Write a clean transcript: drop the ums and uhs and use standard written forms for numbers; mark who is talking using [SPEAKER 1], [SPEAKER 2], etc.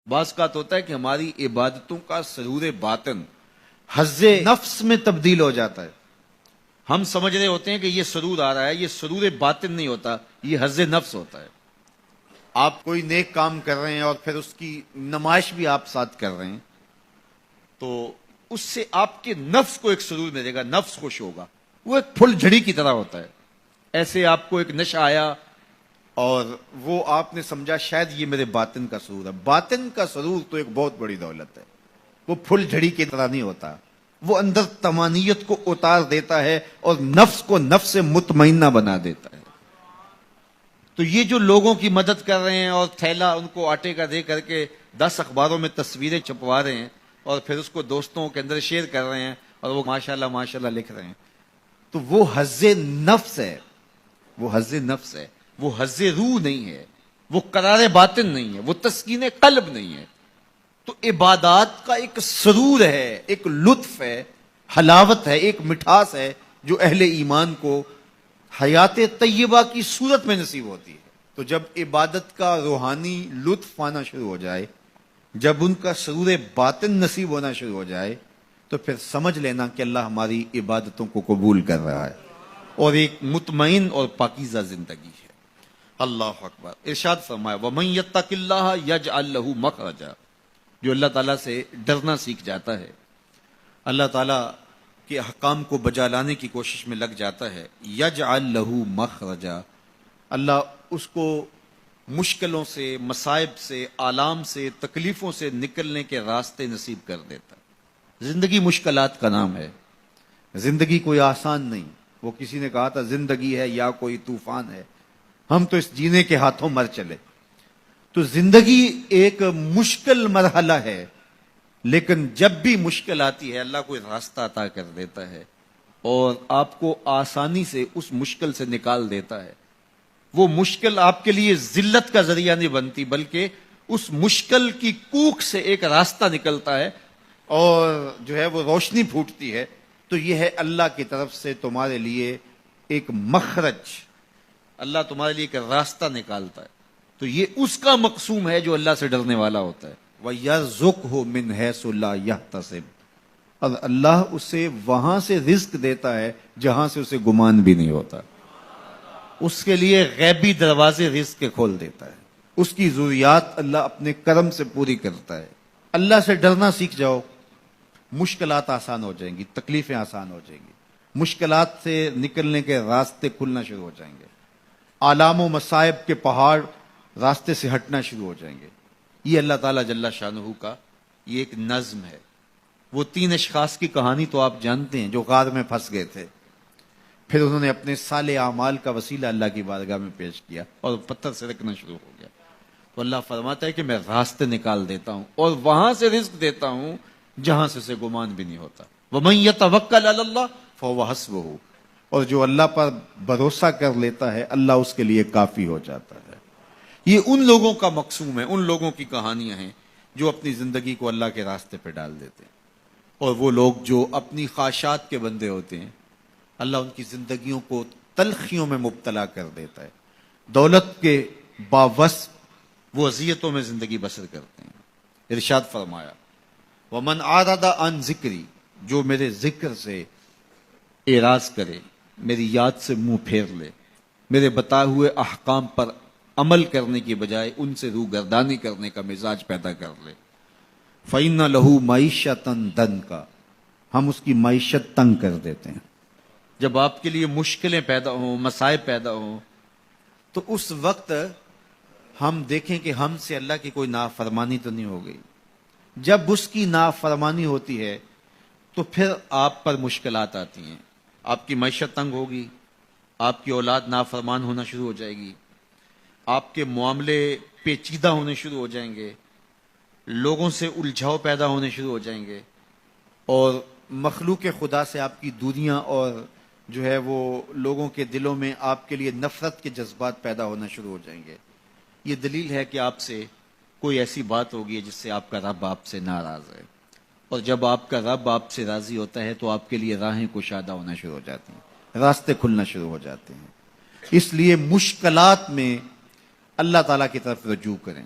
[SPEAKER 1] بعض کا تو ہوتا ہے کہ ہماری عبادتوں کا سرور باطن حظ نفس میں تبدیل ہو جاتا ہے. ہم سمجھ رہے ہوتے ہیں کہ یہ سرور آ رہا ہے، یہ سرور باطن نہیں ہوتا، یہ حظ نفس ہوتا ہے. آپ کوئی نیک کام کر رہے ہیں اور پھر اس کی نمائش بھی آپ ساتھ کر رہے ہیں تو اس سے آپ کے نفس کو ایک سرور ملے گا، نفس خوش ہوگا. وہ ایک پھل جھڑی کی طرح ہوتا ہے. ایسے آپ کو ایک نشہ آیا اور وہ آپ نے سمجھا شاید یہ میرے باطن کا سرور ہے. باطن کا سرور تو ایک بہت بڑی دولت ہے. وہ پھل جھڑی کی طرح نہیں ہوتا، وہ اندر طمانیت کو اتار دیتا ہے اور نفس کو نفس مطمئنہ بنا دیتا ہے. تو یہ جو لوگوں کی مدد کر رہے ہیں اور تھیلا ان کو آٹے کا دے کر کے 10 اخباروں میں تصویریں چھپوا رہے ہیں اور پھر اس کو دوستوں کے اندر شیئر کر رہے ہیں اور وہ ماشاءاللہ ماشاءاللہ لکھ رہے ہیں، تو وہ حظ نفس ہے. وہ حظ نفس ہے، وہ حظ روح نہیں ہے، وہ قرار باطن نہیں ہے، وہ تسکین قلب نہیں ہے. تو عبادات کا ایک سرور ہے، ایک لطف ہے، حلاوت ہے، ایک مٹھاس ہے جو اہل ایمان کو حیات طیبہ کی صورت میں نصیب ہوتی ہے. تو جب عبادت کا روحانی لطف آنا شروع ہو جائے، جب ان کا سرور باطن نصیب ہونا شروع ہو جائے، تو پھر سمجھ لینا کہ اللہ ہماری عبادتوں کو قبول کر رہا ہے اور ایک مطمئن اور پاکیزہ زندگی ہے. اللہ اکبر. ارشاد فرمایا وَمَن يَتَّقِ اللَّهَ يَجْعَل لَّهُ مَخْرَجًا. جو اللہ تعالیٰ سے ڈرنا سیکھ جاتا ہے، اللہ تعالیٰ کے احکام کو بجا لانے کی کوشش میں لگ جاتا ہے، یجعل لہ مخرجا، اللہ اس کو مشکلوں سے، مصائب سے، آلام سے، تکلیفوں سے نکلنے کے راستے نصیب کر دیتا ہے. زندگی مشکلات کا نام ہے، زندگی کوئی آسان نہیں. وہ کسی نے کہا تھا زندگی ہے یا کوئی طوفان ہے، ہم تو اس جینے کے ہاتھوں مر چلے. تو زندگی ایک مشکل مرحلہ ہے، لیکن جب بھی مشکل آتی ہے اللہ کوئی راستہ عطا کر دیتا ہے اور آپ کو آسانی سے اس مشکل سے نکال دیتا ہے. وہ مشکل آپ کے لیے ذلت کا ذریعہ نہیں بنتی، بلکہ اس مشکل کی کوکھ سے ایک راستہ نکلتا ہے اور جو ہے وہ روشنی پھوٹتی ہے. تو یہ ہے اللہ کی طرف سے تمہارے لیے ایک مخرج، اللہ تمہارے لیے ایک راستہ نکالتا ہے. تو یہ اس کا مقصوم ہے جو اللہ سے ڈرنے والا ہوتا ہے. وَيَرْزُقْهُ مِنْ حَيْثُ لَا يَحْتَسِبُ. اور اللہ اسے وہاں سے رزق دیتا ہے جہاں سے اسے گمان بھی نہیں ہوتا. اس کے لیے غیبی دروازے رزق کے کھول دیتا ہے. اس کی ضروریات اللہ اپنے کرم سے پوری کرتا ہے. اللہ سے ڈرنا سیکھ جاؤ، مشکلات آسان ہو جائیں گی، تکلیفیں آسان ہو جائیں گی، مشکلات سے نکلنے کے راستے کھلنا شروع ہو جائیں گے، آلام و مصائب کے پہاڑ راستے سے ہٹنا شروع ہو جائیں گے. یہ اللہ تعالیٰ جل شانہ کا یہ ایک نظم ہے. وہ 3 اشخاص کی کہانی تو آپ جانتے ہیں جو غار میں پھنس گئے تھے، پھر انہوں نے اپنے صالح اعمال کا وسیلہ اللہ کی بارگاہ میں پیش کیا اور پتھر سے رکھنا شروع ہو گیا. تو اللہ فرماتا ہے کہ میں راستے نکال دیتا ہوں اور وہاں سے رزق دیتا ہوں جہاں سے اسے گمان بھی نہیں ہوتا. وَمَن يَتَوَکَّلْ عَلَى اللَّهِ فَهُوَ حَسْبُهُ. اور جو اللہ پر بھروسہ کر لیتا ہے اللہ اس کے لیے کافی ہو جاتا ہے. یہ ان لوگوں کا مقصوم ہے، ان لوگوں کی کہانیاں ہیں جو اپنی زندگی کو اللہ کے راستے پہ ڈال دیتے ہیں. اور وہ لوگ جو اپنی خواہشات کے بندے ہوتے ہیں اللہ ان کی زندگیوں کو تلخیوں میں مبتلا کر دیتا ہے. دولت کے باوصف وہ اذیتوں میں زندگی بسر کرتے ہیں. ارشاد فرمایا وَمَنْ عَرَضَ عَنْ ذِکْرِی. جو میرے ذکر سے اعراض کرے، میری یاد سے منہ پھیر لے، میرے بتائے ہوئے احکام پر عمل کرنے کی بجائے ان سے روگردانی کرنے کا مزاج پیدا کر لے، فَإِنَّ لَهُ مَعِیشَةً ضَنْکًا. ہم اس کی معیشت تنگ کر دیتے ہیں. جب آپ کے لیے مشکلیں پیدا ہوں، مسائب پیدا ہوں، تو اس وقت ہم دیکھیں کہ ہم سے اللہ کی کوئی نافرمانی تو نہیں ہو گئی. جب اس کی نافرمانی ہوتی ہے تو پھر آپ پر مشکلات آتی ہیں. آپ کی معیشت تنگ ہوگی، آپ کی اولاد نافرمان ہونا شروع ہو جائے گی، آپ کے معاملے پیچیدہ ہونے شروع ہو جائیں گے، لوگوں سے الجھاؤ پیدا ہونے شروع ہو جائیں گے، اور مخلوق خدا سے آپ کی دوریاں اور جو ہے وہ لوگوں کے دلوں میں آپ کے لیے نفرت کے جذبات پیدا ہونا شروع ہو جائیں گے. یہ دلیل ہے کہ آپ سے کوئی ایسی بات ہوگی جس سے آپ کا رب آپ سے ناراض ہے. اور جب آپ کا رب آپ سے راضی ہوتا ہے تو آپ کے لیے راہیں کشادہ ہونا شروع ہو جاتی ہیں، راستے کھلنا شروع ہو جاتے ہیں. اس لیے مشکلات میں اللہ تعالیٰ کی طرف رجوع کریں.